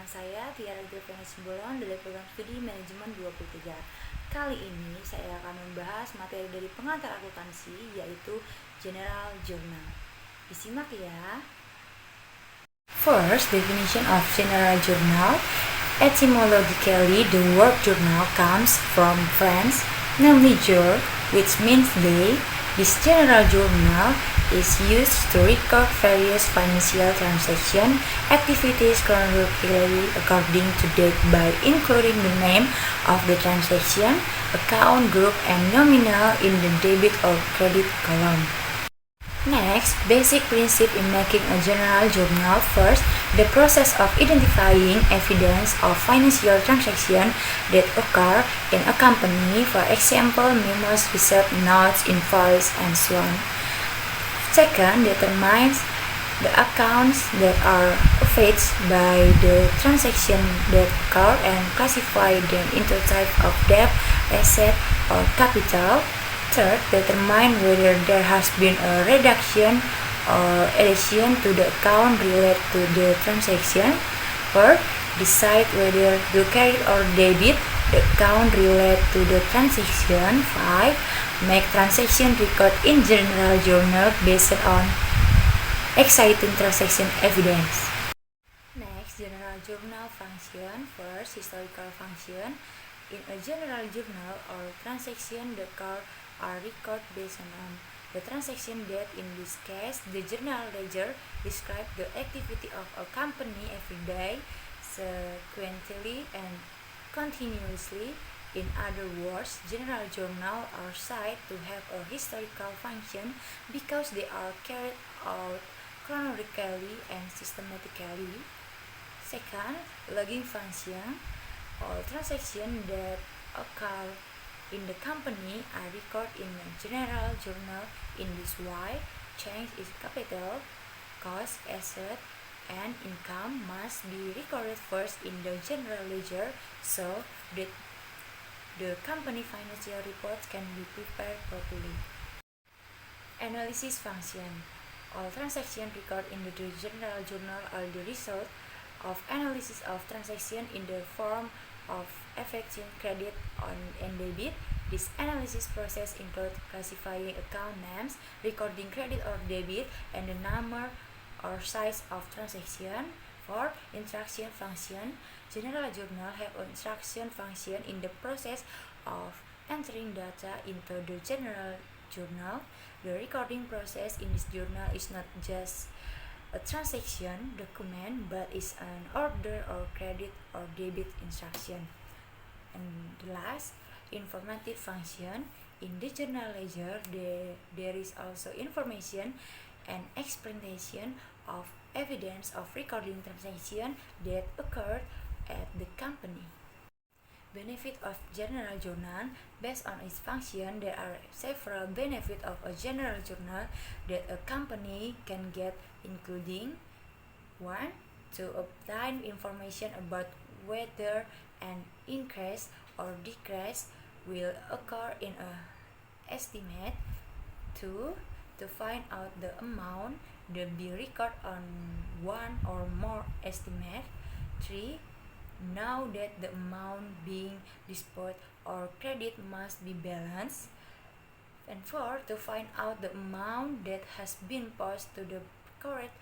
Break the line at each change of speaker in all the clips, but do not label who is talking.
Dengan saya Tiara Devena Simbolon dari program studi manajemen 23. Kali ini saya akan membahas materi dari pengantar akuntansi, yaitu General Journal. Disimak ya. First, definition of General Journal. Etymologically, the word journal comes from French, namely jour, which means day. This general journal is used to record various financial transaction activities chronologically according to date by including the name of the transaction, account group, and nominal in the debit or credit column. Next, basic principle in making a general journal. First, the process of identifying evidence of financial transaction that occur in a company, for example, memos, receipt, notes, invoice, and so on. Second, determines the accounts that are affected by the transaction that occur and classify them into type of debt, asset, or capital. Third, determine whether there has been a reduction or addition to the account related to the transaction. Fourth, decide whether to credit or debit the account related to the transaction. 5. Make transaction record in general journal based on exciting transaction evidence. Next, general journal function. First, historical function. In a general journal or transaction, the card are recorded based on the transaction date. In this case, the journal ledger describes the activity of a company every day, sequentially and continuously. In other words, general journal are said to have a historical function because they are carried out chronologically and systematically. Second, logging function. All transactions that occur in the company are recorded in a general journal. In this way, change in capital, cost, asset, and income must be recorded first in the general ledger so that the company financial reports can be prepared properly. Analysis function. All transactions recorded in the general journal are the result of analysis of transaction in the form of affecting credit and debit. This analysis process includes classifying account names, recording credit or debit, and the number or size of transaction. For instruction function, general journal have an instruction function in the process of entering data into the general journal. The recording process in this journal is not just a transaction document, but is an order or credit or debit instruction. And the last, informative function. In the journal ledger, there is also information and explanation of evidence of recording transaction that occurred at the company. Benefit of general journal. Based on its function, there are several benefits of a general journal that a company can get, including 1. To obtain information about whether an increase or decrease will occur in a estimate. 2. To find out the amount that be recorded on one or more estimate. 3. Now that the amount being disposed or credit must be balanced. And 4. To find out the amount that has been posted to the correct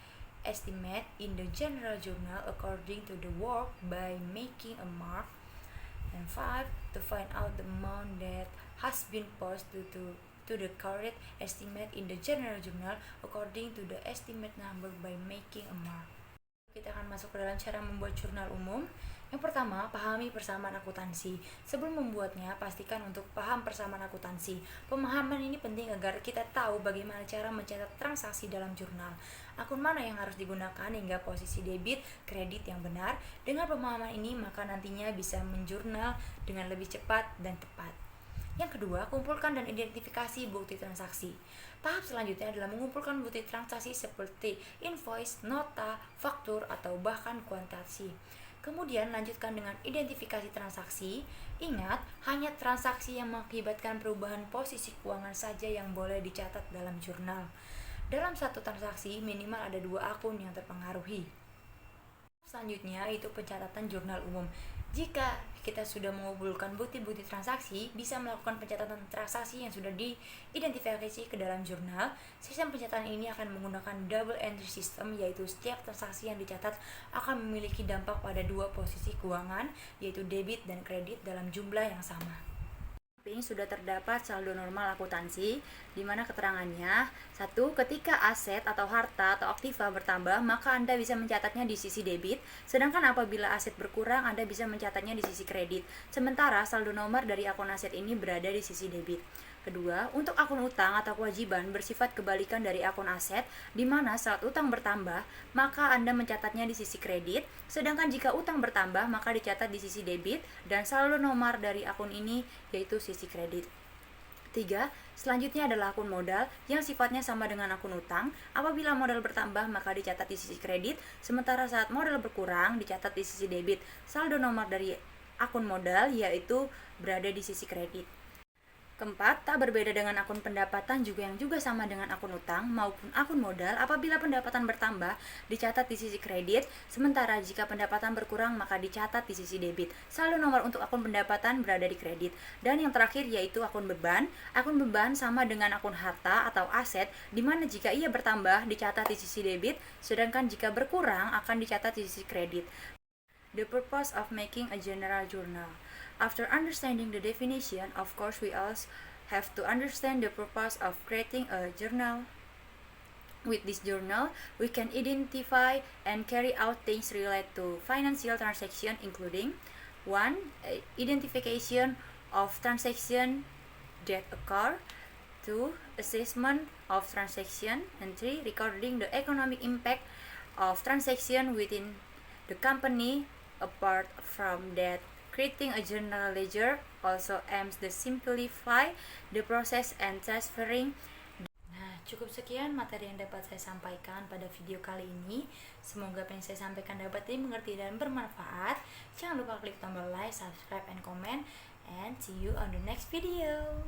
estimate in the general journal according to the work by making a mark. And 5. To find out the amount that has been posted to the correct estimate in the general journal according to the estimate number by making a mark. Kita akan masuk ke dalam cara membuat jurnal umum. Yang pertama, pahami persamaan akuntansi. Sebelum membuatnya, pastikan untuk paham persamaan akuntansi. Pemahaman ini penting agar kita tahu bagaimana cara mencatat transaksi dalam jurnal. Akun mana yang harus digunakan hingga posisi debit, kredit yang benar. Dengan pemahaman ini, maka nantinya bisa menjurnal dengan lebih cepat dan tepat. Yang kedua, kumpulkan dan identifikasi bukti transaksi. Tahap selanjutnya adalah mengumpulkan bukti transaksi seperti invoice, nota, faktur, atau bahkan kuantasi. Kemudian lanjutkan dengan identifikasi transaksi. Ingat, hanya transaksi yang mengakibatkan perubahan posisi keuangan saja yang boleh dicatat dalam jurnal. Dalam satu transaksi, minimal ada 2 akun yang terpengaruhi. selanjutnya yaitu pencatatan jurnal umum. Jika kita sudah mengumpulkan bukti-bukti transaksi, bisa melakukan pencatatan transaksi yang sudah diidentifikasi ke dalam jurnal. Sistem pencatatan ini akan menggunakan double entry system, yaitu setiap transaksi yang dicatat akan memiliki dampak pada dua posisi keuangan, yaitu debit dan kredit dalam jumlah yang sama. Sudah terdapat saldo normal akuntansi, di mana keterangannya: 1. Ketika aset atau harta atau aktiva bertambah, maka Anda bisa mencatatnya di sisi debit, sedangkan apabila aset berkurang, Anda bisa mencatatnya di sisi kredit. Sementara saldo nomor dari akun aset ini berada di sisi debit. Kedua, untuk akun utang atau kewajiban bersifat kebalikan dari akun aset, di mana saat utang bertambah, maka Anda mencatatnya di sisi kredit, sedangkan jika utang bertambah, maka dicatat di sisi debit, dan saldo nomor dari akun ini yaitu sisi kredit. 3. Selanjutnya adalah akun modal yang sifatnya sama dengan akun utang. Apabila modal bertambah, maka dicatat di sisi kredit, sementara saat modal berkurang, dicatat di sisi debit. Saldo nomor dari akun modal yaitu berada di sisi kredit. Keempat, tak berbeda dengan akun pendapatan yang juga sama dengan akun utang maupun akun modal. Apabila pendapatan bertambah, dicatat di sisi kredit, sementara jika pendapatan berkurang, maka dicatat di sisi debit. Saldo nomor untuk akun pendapatan berada di kredit. Dan yang terakhir yaitu akun beban. Akun beban sama dengan akun harta atau aset, di mana jika ia bertambah, dicatat di sisi debit, sedangkan jika berkurang, akan dicatat di sisi kredit. The purpose of making a general journal. After understanding the definition, of course, we also have to understand the purpose of creating a journal. With this journal, we can identify and carry out things related to financial transaction, including 1. Identification of transaction that occur, 2. Assessment of transaction, and 3. Recording the economic impact of transaction within the company. Apart from that, creating a journal ledger also aims to simplify the process and transferring. Nah, cukup sekian materi yang dapat saya sampaikan pada video kali ini. Semoga apa yang saya sampaikan dapat dimengerti dan bermanfaat. Jangan lupa klik tombol like, subscribe, and comment. And see you on the next video.